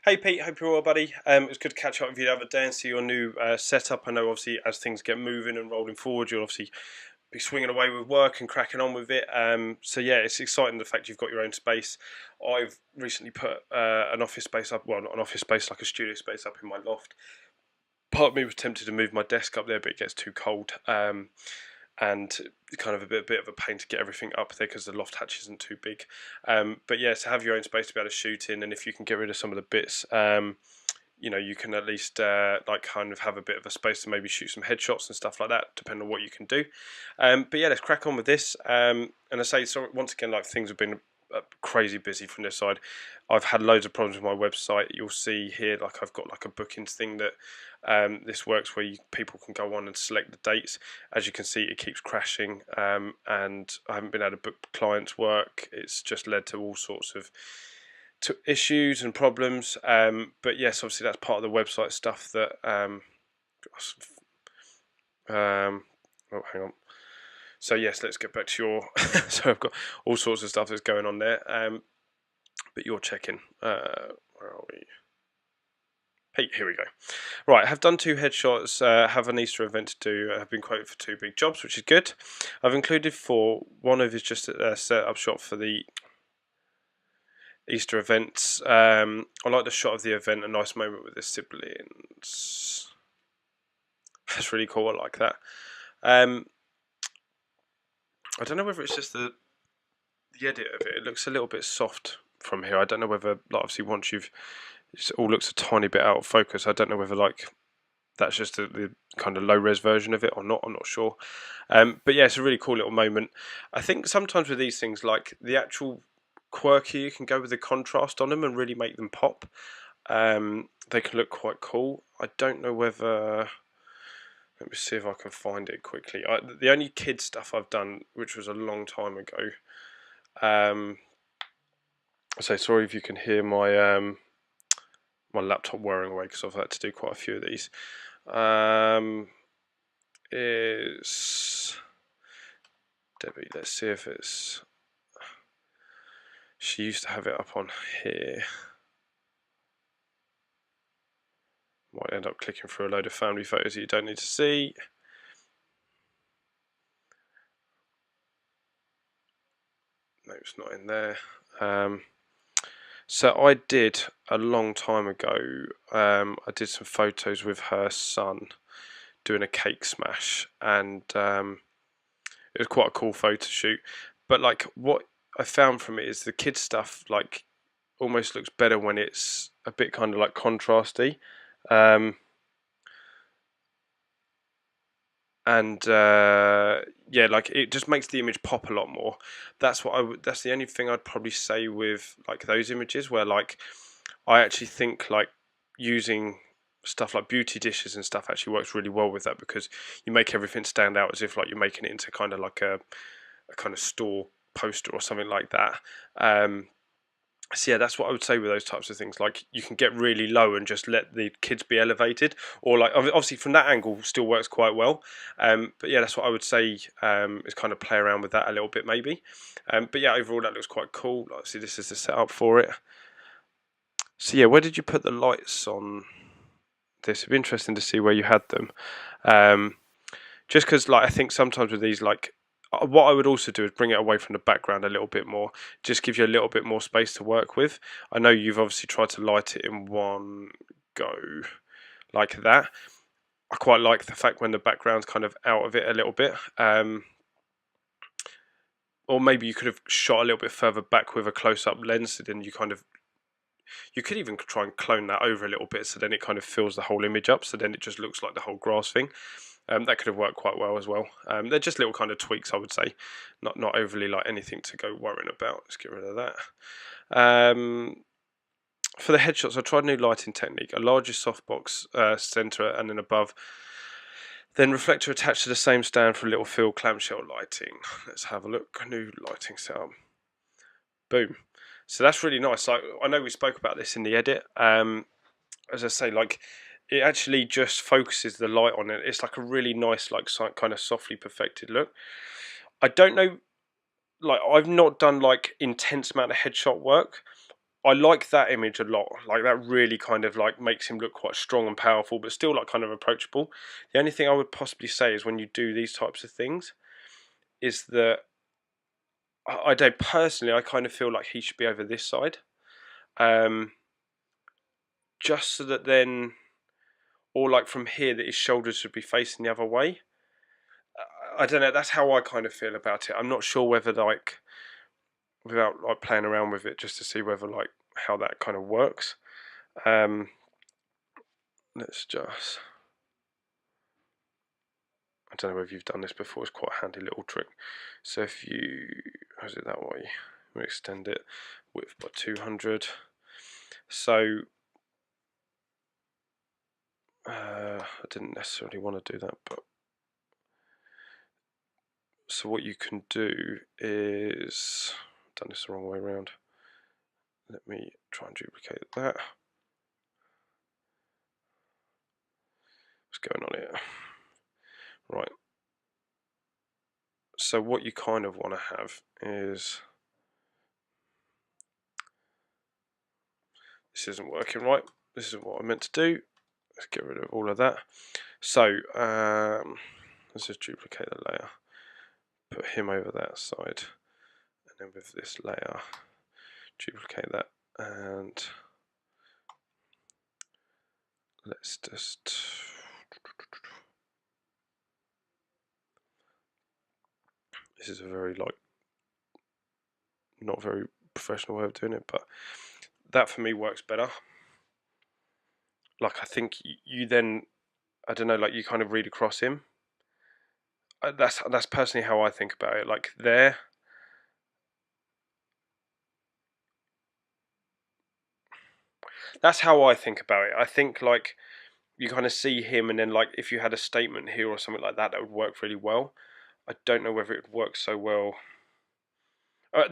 Hey Pete, hope you're well, buddy. It was good to catch up with you the other day and see your new setup. I know, obviously, as things get moving and rolling forward, you'll obviously be swinging away with work and cracking on with it. So yeah, it's exciting the fact you've got your own space. I've recently put an office space up, well, not an office space, like a studio space up in my loft. Part of me was tempted to move my desk up there, but it gets too cold. And kind of a bit of a pain to get everything up there because the loft hatch isn't too big. But yeah, to have your own space to be able to shoot in, and if you can get rid of some of the bits, you can at least like kind of have a bit of a space to maybe shoot some headshots and stuff like that, depending on what you can do. But yeah, let's crack on with this. And I say, so once again, like things have been crazy busy from this side. I've had loads of problems with my website. You'll see here, like I've got like a bookings thing that this works where people can go on and select the dates. As you can see, it keeps crashing, and I haven't been able to book clients' work. It's just led to all sorts of issues and problems. But yes, obviously that's part of the website stuff that. Oh, hang on. So yes, let's get back to your. So I've got all sorts of stuff that's going on there. But you're checking. Where are we? Hey, here we go. Right, I have done 2 headshots. Have an Easter event to do. I have been quoted for 2 big jobs, which is good. I've included 4. One of is just a setup shot for the Easter events. I like the shot of the event. A nice moment with the siblings. That's really cool. I like that. I don't know whether it's just the edit of it. It looks a little bit soft from here. I don't know whether, like, obviously once it all looks a tiny bit out of focus. I don't know whether like that's just the kind of low res version of it or not. I'm not sure. But yeah, it's a really cool little moment. I think sometimes with these things, like the actual quirky, you can go with the contrast on them and really make them pop. They can look quite cool. I don't know whether. Let me see if I can find it quickly. The only kid stuff I've done, which was a long time ago. So sorry if you can hear my my laptop whirring away because I've had to do quite a few of these. Is Debbie? Let's see if it's. She used to have it up on here. Might end up clicking through a load of family photos that you don't need to see. No, it's not in there. So I did a long time ago. I did some photos with her son doing a cake smash, and it was quite a cool photo shoot. But like what I found from it is the kids stuff like almost looks better when it's a bit kind of like contrasty. Yeah, like it just makes the image pop a lot more. That's that's the only thing I'd probably say with like those images where like I actually think like using stuff like beauty dishes and stuff actually works really well with that because you make everything stand out as if like you're making it into kind of like a kind of store poster or something like that. So yeah, that's what I would say with those types of things. Like you can get really low and just let the kids be elevated, or like obviously from that angle still works quite well. But yeah, that's what I would say is kind of play around with that a little bit maybe. But yeah, overall that looks quite cool. Like, see, this is the setup for it. So yeah, where did you put the lights on this? It'd be interesting to see where you had them. Just because like I think sometimes with these like what I would also do is bring it away from the background a little bit more, just give you a little bit more space to work with. I know you've obviously tried to light it in one go like that. I quite like the fact when the background's kind of out of it a little bit. Or maybe you could have shot a little bit further back with a close-up lens, so then you could even try and clone that over a little bit so then it kind of fills the whole image up, so then it just looks like the whole grass thing. That could have worked quite well as well. They're just little kind of tweaks, I would say, not overly like anything to go worrying about. Let's get rid of that. For the headshots, I tried a new lighting technique: a larger softbox center and then above, then reflector attached to the same stand for a little field clamshell lighting. Let's have a look. New lighting setup. Boom. So that's really nice. Like I know we spoke about this in the edit. As I say, like it actually just focuses the light on it. It's like a really nice, like kind of softly perfected look. I don't know, like I've not done like intense amount of headshot work. I like that image a lot. Like that really kind of like makes him look quite strong and powerful, but still like kind of approachable. The only thing I would possibly say is when you do these types of things, is that I don't personally. I kind of feel like he should be over this side, um, just so that then, or like from here, that his shoulders should be facing the other way. I don't know. That's how I kind of feel about it. I'm not sure whether like without like playing around with it just to see whether like how that kind of works. Um, let's just. I don't know if you've done this before. It's quite a handy little trick. So if you how's it that way, we extend it width by 200. So I didn't necessarily want to do that, but so what you can do is I've done this the wrong way around. Let me try and duplicate that. What's going on here? Right. So what you kind of want to have is this isn't working right. This isn't what I meant to do. Let's get rid of all of that. So let's just duplicate the layer. Put him over that side, and then with this layer, duplicate that, and let's just this is a very like not very professional way of doing it, but that for me works better. Like I think you then I don't know, like you kind of read across him. That's personally how I think about it. Like there, that's how I think about it. I think like you kind of see him, and then like if you had a statement here or something like that, that would work really well. I don't know whether it would work so well.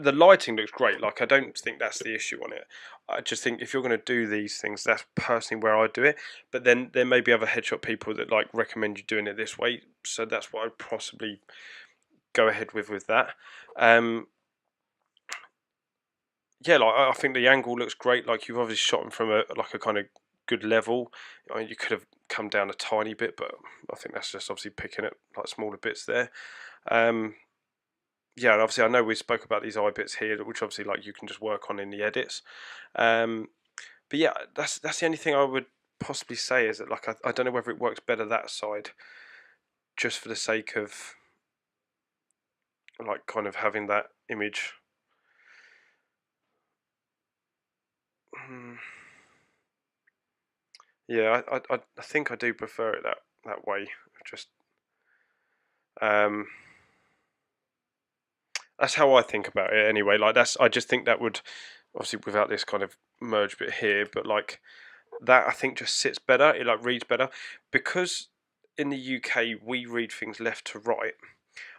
The lighting looks great. Like I don't think that's the issue on it. I just think if you're going to do these things, that's personally where I do it. But then there may be other headshot people that like recommend you doing it this way. So that's what I'd possibly go ahead with that. Yeah, like I think the angle looks great. Like you've obviously shot him from a kind of good level. I mean, you could have come down a tiny bit, but I think that's just obviously picking at like smaller bits there. Yeah, and obviously I know we spoke about these eye bits here, which obviously like you can just work on in the edits. But yeah, that's the only thing I would possibly say is that like I don't know whether it works better that side, just for the sake of like kind of having that image. Yeah, I think I do prefer it that way. Just that's how I think about it anyway. Like I just think that would obviously without this kind of merge bit here, but like that I think just sits better. It like reads better because in the UK we read things left to right.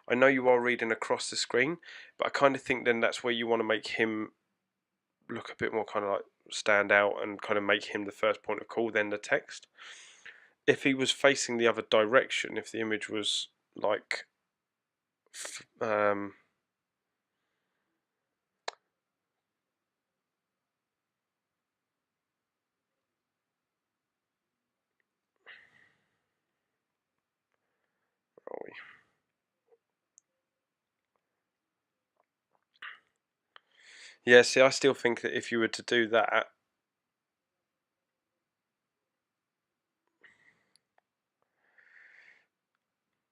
I know you are reading across the screen, but I kind of think then that's where you want to make him look a bit more kind of like stand out and kind of make him the first point of call, then the text. If he was facing the other direction, if the image was like yeah, see, I still think that if you were to do that,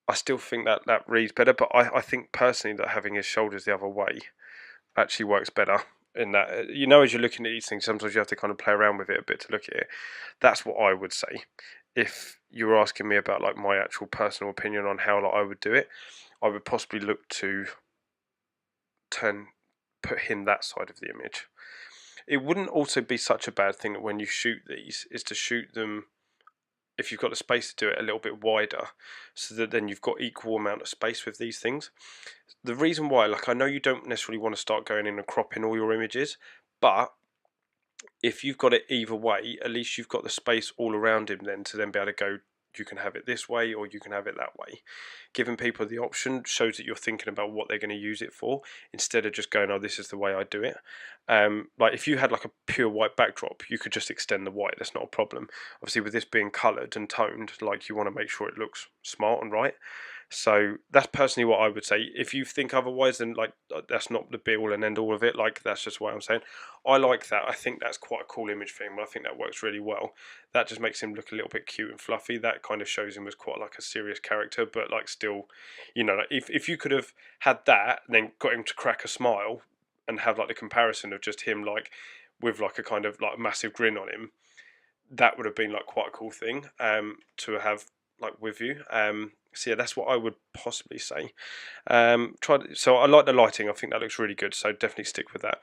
I still think that that reads better. But I think personally that having his shoulders the other way actually works better. In that, you know, as you're looking at these things, sometimes you have to kind of play around with it a bit to look at it. That's what I would say. If you were asking me about like my actual personal opinion on how like, I would do it, I would possibly look to put him that side of the image. It wouldn't also be such a bad thing that when you shoot these is to shoot them, if you've got the space to do it, a little bit wider, so that then you've got equal amount of space with these things. The reason why, like I know you don't necessarily want to start going in and cropping all your images, but if you've got it either way, at least you've got the space all around him then to then be able to go you can have it this way or you can have it that way. Giving people the option shows that you're thinking about what they're going to use it for, instead of just going, oh, this is the way I do it. Like if you had like a pure white backdrop, you could just extend the white, that's not a problem. Obviously with this being coloured and toned, like you want to make sure it looks smart and right. So that's personally what I would say. If you think otherwise, then like that's not the be all and end all of it. Like that's just what I'm saying. I like that. I think that's quite a cool image for him. I think that works really well. That just makes him look a little bit cute and fluffy. That kind of shows him as quite like a serious character, but like still, you know, like if you could have had that and then got him to crack a smile and have like the comparison of just him like with like a kind of like massive grin on him, that would have been like quite a cool thing to have like with you. So yeah, that's what I would possibly say. So I like the lighting. I think that looks really good. So definitely stick with that.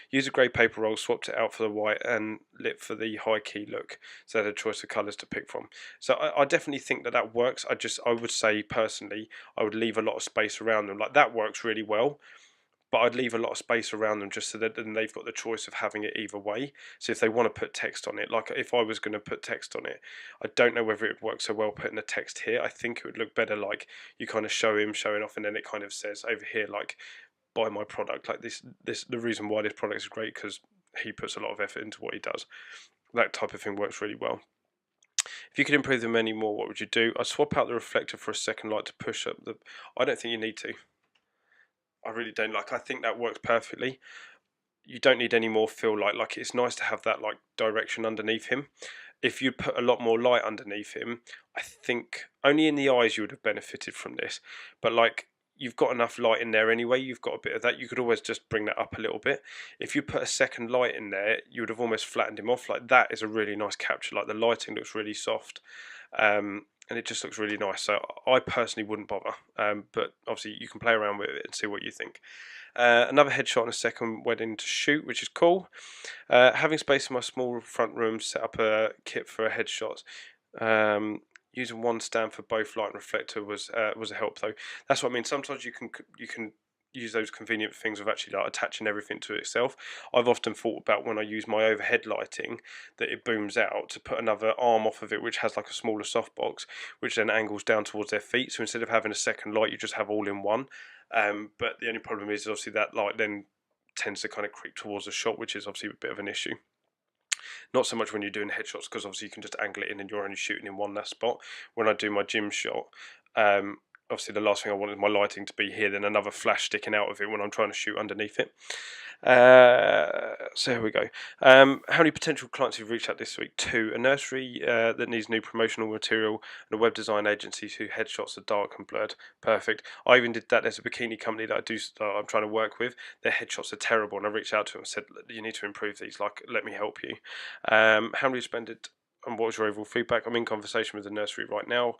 Use a grey paper roll, swapped it out for the white and lit for the high key look. So they had a choice of colours to pick from. So I definitely think that works. I would say personally, I would leave a lot of space around them. Like that works really well. But I'd leave a lot of space around them just so that then they've got the choice of having it either way. So if they want to put text on it, like if I was going to put text on it, I don't know whether it would work so well putting the text here. I think it would look better like you kind of show him showing off, and then it kind of says over here like buy my product. Like this the reason why this product is great because he puts a lot of effort into what he does. That type of thing works really well. If you could improve them any more, what would you do? I'd swap out the reflector for a second light to push up the. I don't think you need to. I really don't. Like I think that works perfectly. You don't need any more fill light. Like it's nice to have that like direction underneath him. If you put a lot more light underneath him, I think only in the eyes you would have benefited from this. But like you've got enough light in there anyway, you've got a bit of that. You could always just bring that up a little bit. If you put a second light in there, you would have almost flattened him off. Like that is a really nice capture. Like the lighting looks really soft. And it just looks really nice. So I personally wouldn't bother, but obviously you can play around with it and see what you think. Another headshot and a second wedding to shoot, which is cool. Having space in my small front room, set up a kit for headshots. Using one stand for both light and reflector was a help though. That's what I mean. Sometimes you can use those convenient things of actually like attaching everything to itself. I've often thought about when I use my overhead lighting that it booms out to put another arm off of it which has like a smaller softbox which then angles down towards their feet, so instead of having a second light you just have all in one. But the only problem is obviously that light then tends to kind of creep towards the shot, which is obviously a bit of an issue. Not so much when you're doing headshots because obviously you can just angle it in and you're only shooting in one that spot. When I do my gym shot, obviously the last thing I want is my lighting to be here, then another flash sticking out of it when I'm trying to shoot underneath it. So here we go. How many potential clients have you reached out this week? 2. A nursery that needs new promotional material and a web design agency whose headshots are dark and blurred. Perfect. I even did that. There's a bikini company that I'm trying to work with. Their headshots are terrible, and I reached out to them and said, you need to improve these. Like, let me help you. How many you spent it, and what was your overall feedback? I'm in conversation with the nursery right now.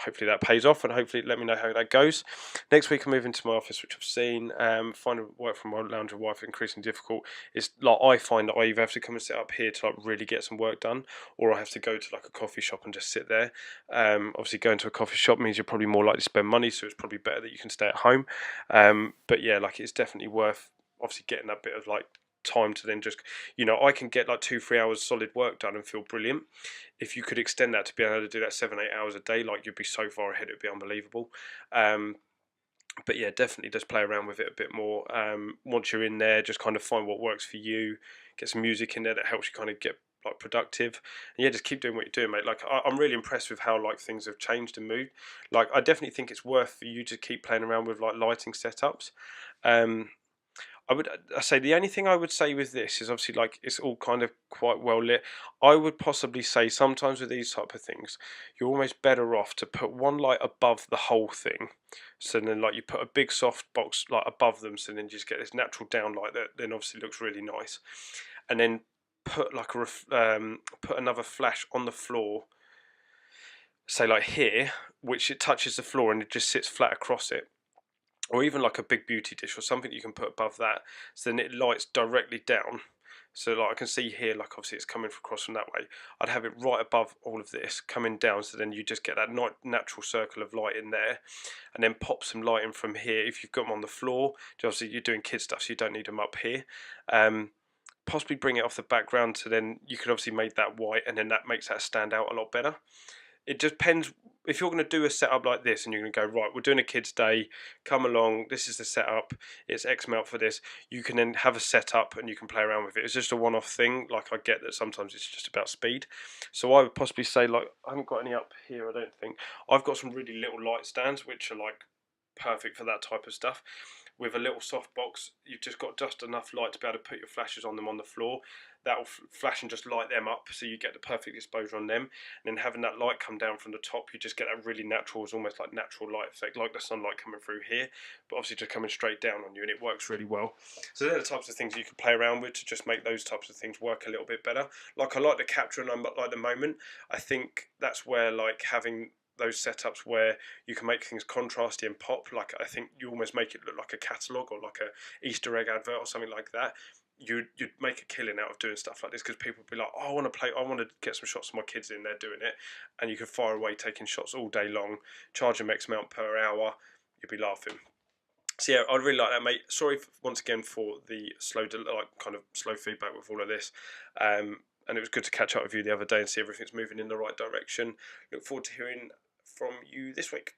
Hopefully that pays off, and hopefully let me know how that goes. Next week I'm moving to my office, which I've seen. Finding work from my lounge and wife increasingly difficult. It's like I find that I either have to come and sit up here to like really get some work done, or I have to go to like a coffee shop and just sit there. Obviously going to a coffee shop means you're probably more likely to spend money, so it's probably better that you can stay at home. But yeah, like it's definitely worth obviously getting that bit of like time to then just, you know, I can get like 2-3 hours solid work done and feel brilliant. If you could extend that to be able to do that 7-8 hours a day, like you'd be so far ahead, it'd be unbelievable. But yeah, definitely just play around with it a bit more. Once you're in there, just kind of find what works for you, get some music in there that helps you kind of get like productive, and yeah, just keep doing what you're doing, mate. Like I'm really impressed with how like things have changed and moved. Like I definitely think it's worth for you to keep playing around with like lighting setups. I say the only thing I would say with this is obviously like it's all kind of quite well lit. I would possibly say sometimes with these type of things, you're almost better off to put one light above the whole thing. So then like you put a big soft box like above them, so then you just get this natural downlight that then obviously looks really nice. And then put like put another flash on the floor, say like here, which it touches the floor and it just sits flat across it, or even like a big beauty dish or something you can put above that, so then it lights directly down. So like I can see here, like obviously it's coming across from that way. I'd have it right above all of this coming down, so then you just get that natural circle of light in there, and then pop some light in from here. If you've got them on the floor, obviously you're doing kid stuff, so you don't need them up here. Possibly bring it off the background, so then you could obviously make that white, and then that makes that stand out a lot better. it depends. If you're going to do a setup like this and you're going to go, right, we're doing a kids day, come along, this is the setup, it's X amount for this, you can then have a setup and you can play around with it. It's just a one-off thing. Like, I get that sometimes it's just about speed, so I would possibly say, like, I haven't got any up here, I don't think. I've got some really little light stands which are like perfect for that type of stuff. With a little soft box, you've just got just enough light to be able to put your flashes on them on the floor. That will flash and just light them up, so you get the perfect exposure on them. And then having that light come down from the top, you just get that really natural, it's almost like natural light effect, like the sunlight coming through here, but obviously just coming straight down on you, and it works really well. So they're the types of things you can play around with to just make those types of things work a little bit better. Like, I like the capture and I like the moment. I think that's where, like, having those setups where you can make things contrasty and pop, like, I think you almost make it look like a catalogue or like a Easter egg advert or something like that. You'd make a killing out of doing stuff like this, because people would be like, oh, I want to get some shots of my kids in there doing it, and you could fire away taking shots all day long, charge them X amount per hour, you'd be laughing. So yeah, I really like that, mate. Sorry once again for the kind of slow feedback with all of this. And it was good to catch up with you the other day and see everything's moving in the right direction. Look forward to hearing from you this week.